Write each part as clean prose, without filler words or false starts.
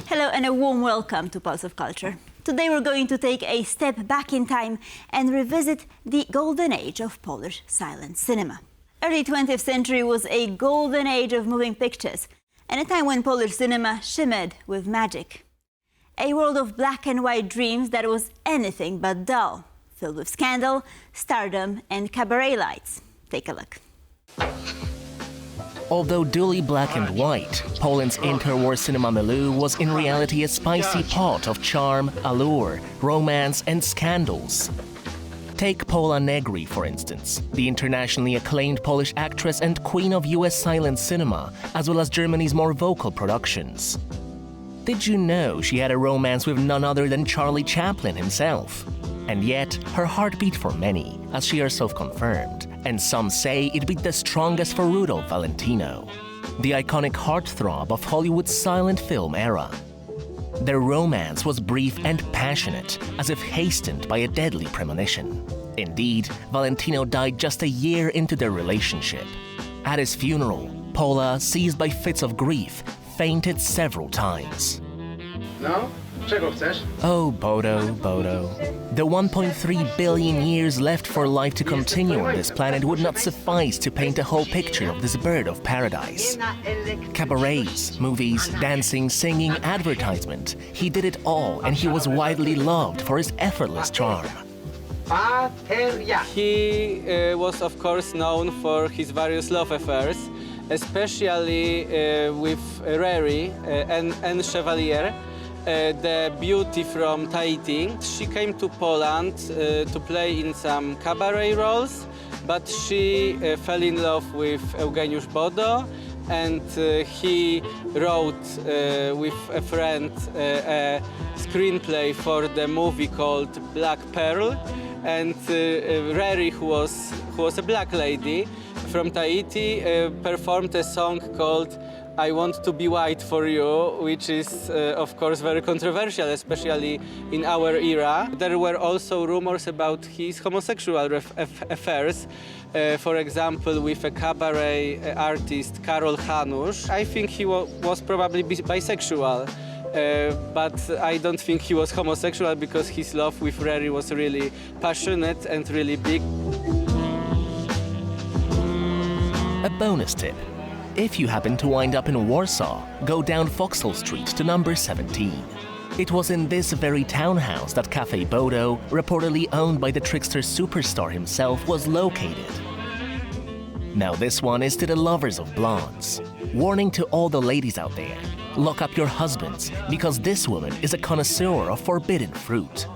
Hello and a warm welcome to Pulse of Culture. Today we're going to take a step back in time and revisit the golden age of Polish silent cinema. Early 20th century was a golden age of moving pictures and a time when Polish cinema shimmered with magic. A world of black and white dreams that was anything but dull, filled with scandal, stardom and cabaret lights. Take a look. Although duly black and white, Poland's interwar cinema milieu was in reality a spicy pot of charm, allure, romance and scandals. Take Pola Negri, for instance, the internationally acclaimed Polish actress and queen of US silent cinema, as well as Germany's more vocal productions. Did you know she had a romance with none other than Charlie Chaplin himself? And yet, her heart beat for many, as she herself confirmed, and some say it beat the strongest for Rudolph Valentino, the iconic heartthrob of Hollywood's silent film era. Their romance was brief and passionate, as if hastened by a deadly premonition. Indeed, Valentino died just a year into their relationship. At his funeral, Pola, seized by fits of grief, fainted several times. No? Czego chcesz? Oh, Bodo, Bodo. The 1.3 billion years left for life to continue on this planet would not suffice to paint a whole picture of this bird of paradise. Cabarets, movies, dancing, singing, advertisement. He did it all, and he was widely loved for his effortless charm. He was, of course, known for his various love affairs, especially with Rary and Chevalier, the beauty from Tahiti. She came to Poland to play in some cabaret roles, but she fell in love with Eugeniusz Bodo, and he wrote with a friend a screenplay for the movie called Black Pearl. And Rary, who was a black lady from Tahiti, performed a song called I Want to Be White for You, which is, of course, very controversial, especially in our era. There were also rumors about his homosexual affairs, for example, with a cabaret artist, Karol Hanusz. I think he was probably bisexual, but I don't think he was homosexual because his love with Rary was really passionate and really big. A bonus tip. If you happen to wind up in Warsaw, go down Vauxhall Street to number 17. It was in this very townhouse that Café Bodo, reportedly owned by the trickster superstar himself, was located. Now this one is to the lovers of blondes. Warning to all the ladies out there, lock up your husbands, because this woman is a connoisseur of forbidden fruit.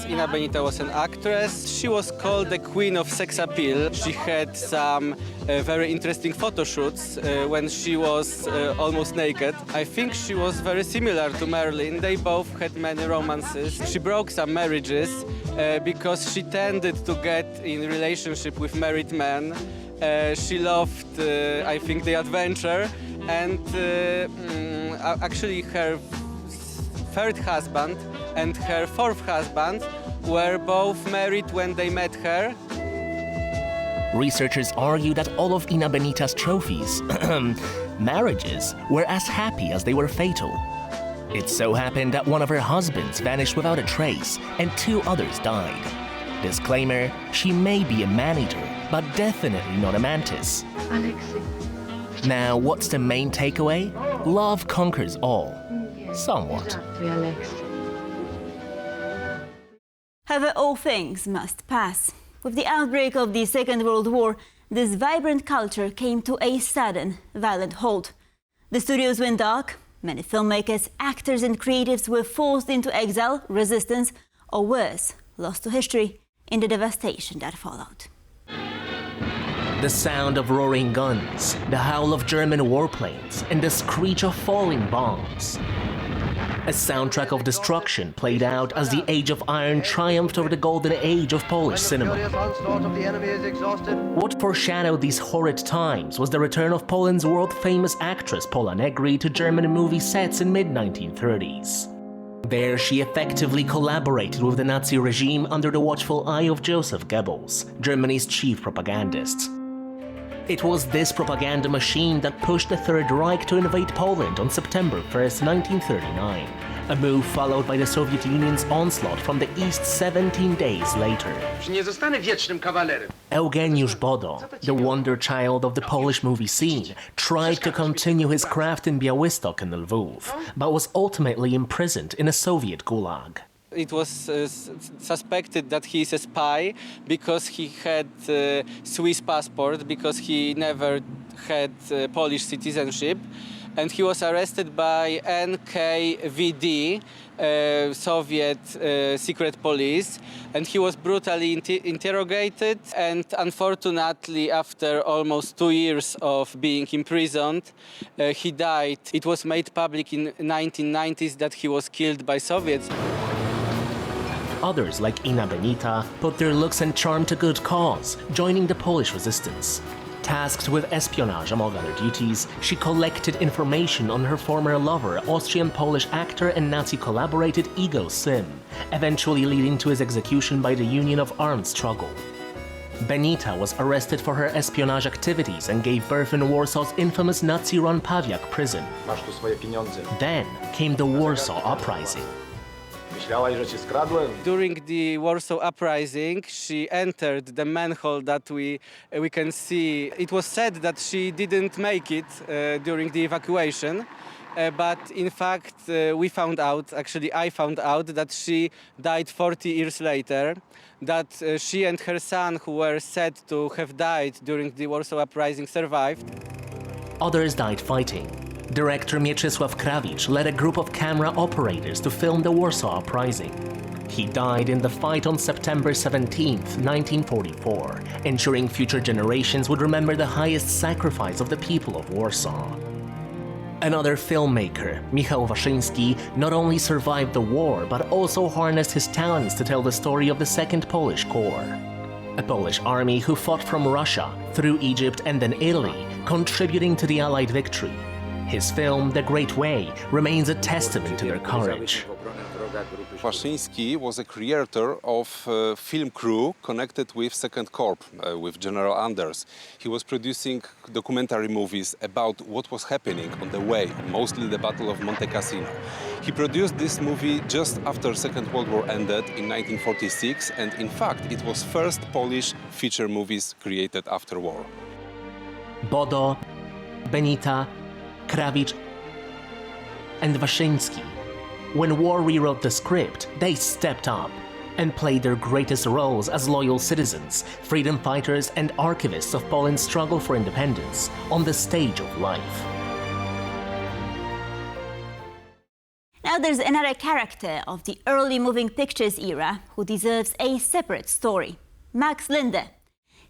Ina Benita was an actress. She was called the queen of sex appeal. She had some very interesting photo shoots when she was almost naked. I think she was very similar to Marilyn. They both had many romances. She broke some marriages because she tended to get in relationship with married men. She loved, I think, the adventure, and actually her third husband and her fourth husband were both married when they met her. Researchers argue that all of Ina Benita's trophies, marriages, were as happy as they were fatal. It so happened that one of her husbands vanished without a trace and two others died. Disclaimer, she may be a man-eater, but definitely not a mantis. Alexei. Now, what's the main takeaway? Love conquers all. Somewhat. However, all things must pass. With the outbreak of the Second World War, this vibrant culture came to a sudden, violent halt. The studios went dark, many filmmakers, actors and creatives were forced into exile, resistance, or worse, lost to history in the devastation that followed. The sound of roaring guns, the howl of German warplanes, and the screech of falling bombs. A soundtrack of destruction played out as the Age of Iron triumphed over the golden age of Polish cinema. What foreshadowed these horrid times was the return of Poland's world-famous actress Pola Negri to German movie sets in mid-1930s. There she effectively collaborated with the Nazi regime under the watchful eye of Joseph Goebbels, Germany's chief propagandist. It was this propaganda machine that pushed the Third Reich to invade Poland on September 1st, 1939, a move followed by the Soviet Union's onslaught from the east 17 days later. Nie zostanę wiecznym kawalerem. Eugeniusz Bodo, the wonder child of the Polish movie scene, tried to continue his craft in Białystok and Lwów, but was ultimately imprisoned in a Soviet gulag. It was suspected that he is a spy because he had Swiss passport, because he never had Polish citizenship, and he was arrested by NKVD, Soviet secret police, and he was brutally interrogated, and unfortunately after almost 2 years of being imprisoned, he died. It was made public in 1990s that he was killed by Soviets. Others, like Ina Benita, put their looks and charm to good cause, joining the Polish resistance. Tasked with espionage among other duties, she collected information on her former lover, Austrian-Polish actor and Nazi collaborator Igor Sim, eventually leading to his execution by the Union of Armed Struggle. Benita was arrested for her espionage activities and gave birth in Warsaw's infamous Nazi-run Pawiak prison. Masz tu swoje pieniądze. Then came the Warsaw Uprising. Myślałaś, że cię skradłem? During the Warsaw Uprising, she entered the manhole that we can see. It was said that she didn't make it during the evacuation, but in fact we found out, actually I found out, that she died 40 years later, that she and her son, who were said to have died during the Warsaw Uprising, survived. Others died fighting. Director Mieczysław Krawicz led a group of camera operators to film the Warsaw Uprising. He died in the fight on September 17, 1944, ensuring future generations would remember the highest sacrifice of the people of Warsaw. Another filmmaker, Michał Waszyński, not only survived the war, but also harnessed his talents to tell the story of the Second Polish Corps, a Polish army who fought from Russia, through Egypt and then Italy, contributing to the Allied victory. His film, The Great Way, remains a testament to their courage. Waszyński was a creator of film crew connected with Second Corps, with General Anders. He was producing documentary movies about what was happening on the way, mostly the Battle of Monte Cassino. He produced this movie just after Second World War ended in 1946, and in fact it was first Polish feature movies created after war. Bodo, Benita, Krawicz and Waszyński. When war rewrote the script, they stepped up and played their greatest roles as loyal citizens, freedom fighters and archivists of Poland's struggle for independence on the stage of life. Now there's another character of the early moving pictures era who deserves a separate story. Max Linder.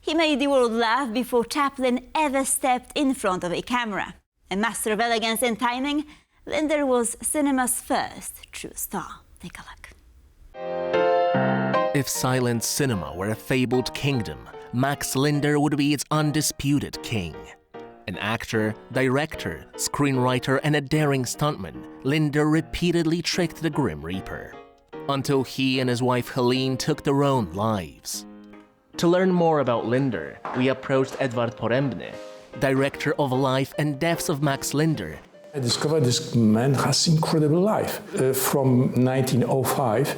He made the world laugh before Chaplin ever stepped in front of a camera. A master of elegance and timing, Linder was cinema's first true star. Take a look. If silent cinema were a fabled kingdom, Max Linder would be its undisputed king. An actor, director, screenwriter, and a daring stuntman, Linder repeatedly tricked the Grim Reaper, until he and his wife Helene took their own lives. To learn more about Linder, we approached Edward Porębny, director of Life and Deaths of Max Linder. I discovered this man has incredible life. From 1905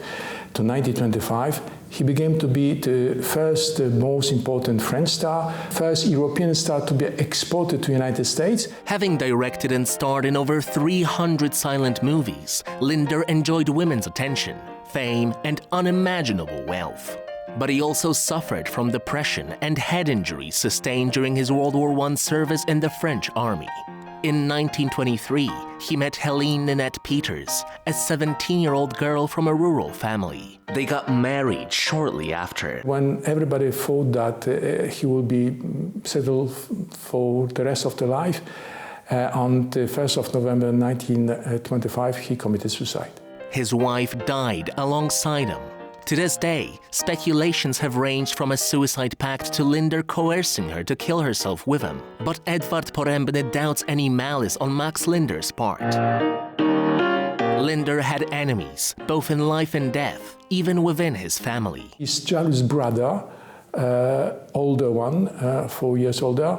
to 1925, he became to be the first, most important French star, first European star to be exported to the United States. Having directed and starred in over 300 silent movies, Linder enjoyed women's attention, fame, and unimaginable wealth. But he also suffered from depression and head injuries sustained during his World War I service in the French army. In 1923, he met Helene Ninette Peters, a 17-year-old girl from a rural family. They got married shortly after. When everybody thought that he will be settled for the rest of their life, on the 1st of November 1925, he committed suicide. His wife died alongside him. To this day, speculations have ranged from a suicide pact to Linder coercing her to kill herself with him. But Edward Porębny doubts any malice on Max Linder's part. Linder had enemies, both in life and death, even within his family. His jealous brother, older one, 4 years older,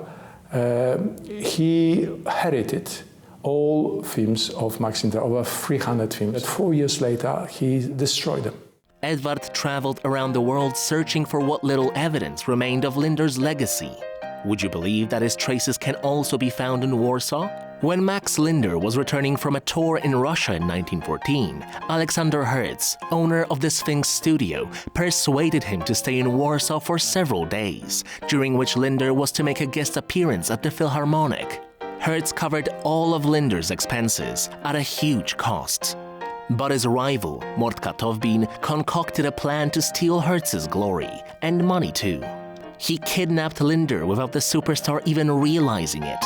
He inherited all films of Max Linder, over 300 films. But 4 years later, he destroyed them. Edvard traveled around the world searching for what little evidence remained of Linder's legacy. Would you believe that his traces can also be found in Warsaw? When Max Linder was returning from a tour in Russia in 1914, Alexander Hertz, owner of the Sphinx studio, persuaded him to stay in Warsaw for several days, during which Linder was to make a guest appearance at the Philharmonic. Hertz covered all of Linder's expenses at a huge cost. But his rival, Mordka Tovbin, concocted a plan to steal Hertz's glory, and money too. He kidnapped Linder without the superstar even realizing it.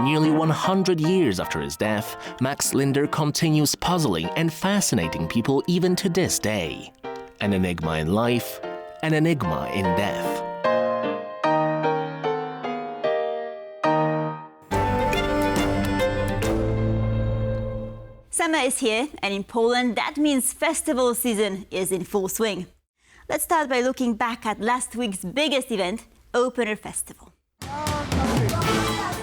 Nearly 100 years after his death, Max Linder continues puzzling and fascinating people even to this day. An enigma in life, an enigma in death. Summer is here, and in Poland that means festival season is in full swing. Let's start by looking back at last week's biggest event, Opener Festival.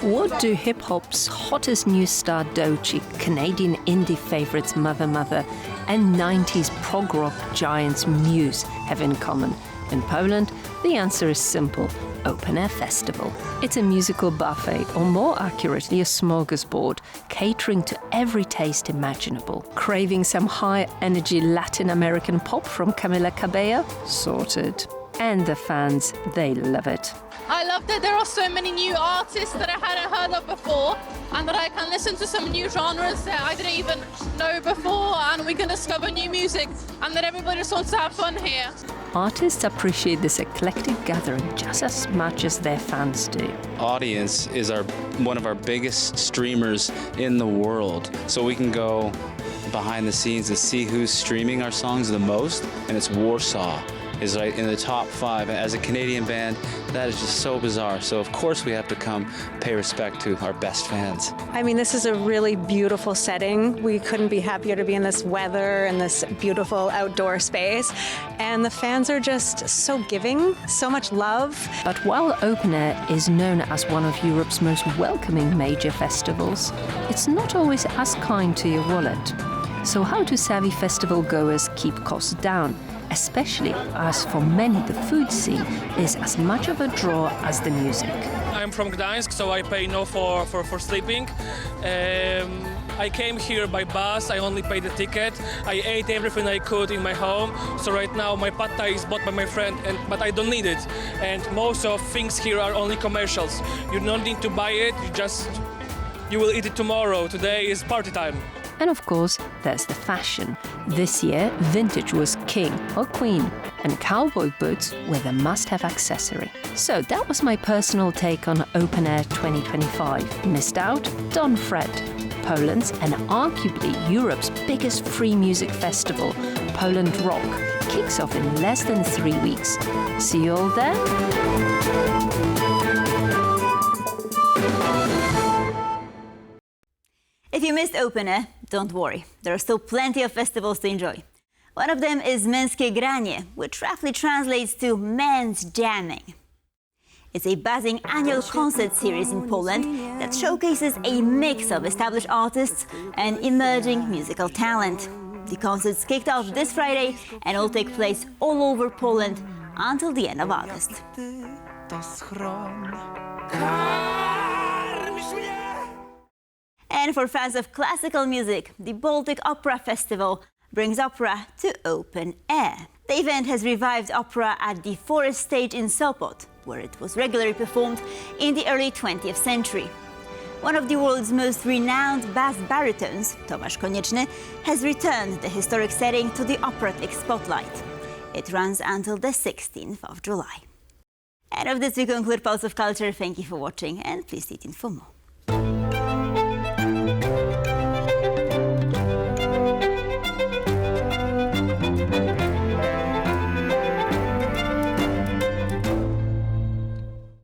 What do hip-hop's hottest new star Doechii, Canadian indie favourites Mother Mother, and 90s prog rock giants Muse have in common? In Poland, the answer is simple: Open Air Festival. It's a musical buffet, or more accurately, a smorgasbord, catering to every taste imaginable. Craving some high-energy Latin American pop from Camila Cabello? Sorted. And the fans, they love it. I love that there are so many new artists that I hadn't heard of before, and that I can listen to some new genres that I didn't even know before, and we can discover new music, and that everybody just wants to have fun here. Artists appreciate this eclectic gathering just as much as their fans do. Audience is one of our biggest streamers in the world, so we can go behind the scenes and see who's streaming our songs the most, and it's Warsaw is right in the top 5. And as a Canadian band, that is just so bizarre. So of course we have to come pay respect to our best fans. I mean, this is a really beautiful setting. We couldn't be happier to be in this weather and this beautiful outdoor space. And the fans are just so giving, so much love. But while Open Air is known as one of Europe's most welcoming major festivals, it's not always as kind to your wallet. So how do savvy festival goers keep costs down? Especially as for many the food scene is as much of a draw as the music. I'm from Gdańsk, so I pay no for sleeping. I came here by bus, I only paid the ticket. I ate everything I could in my home, so right now my pad thai is bought by my friend, but I don't need it. And most of things here are only commercials. You don't need to buy it, you will eat it tomorrow. Today is party time. And of course, there's the fashion. This year, vintage was king or queen, and cowboy boots were the must-have accessory. So that was my personal take on Open Air 2025. Missed out? Don't fret. Poland's and arguably Europe's biggest free music festival, Poland Rock, kicks off in less than 3 weeks. See you all there? If you missed Open Air, don't worry. There are still plenty of festivals to enjoy. One of them is Męskie Granie, which roughly translates to men's jamming. It's a buzzing annual concert series in Poland that showcases a mix of established artists and emerging musical talent. The concerts kicked off this Friday and will take place all over Poland until the end of August. And for fans of classical music, the Baltic Opera Festival brings opera to open air. The event has revived opera at the Forest Stage in Sopot, where it was regularly performed in the early 20th century. One of the world's most renowned bass baritones, Tomasz Konieczny, has returned the historic setting to the operatic spotlight. It runs until the 16th of July. And of this we conclude Pulse of Culture. Thank you for watching, and please stay tuned for more.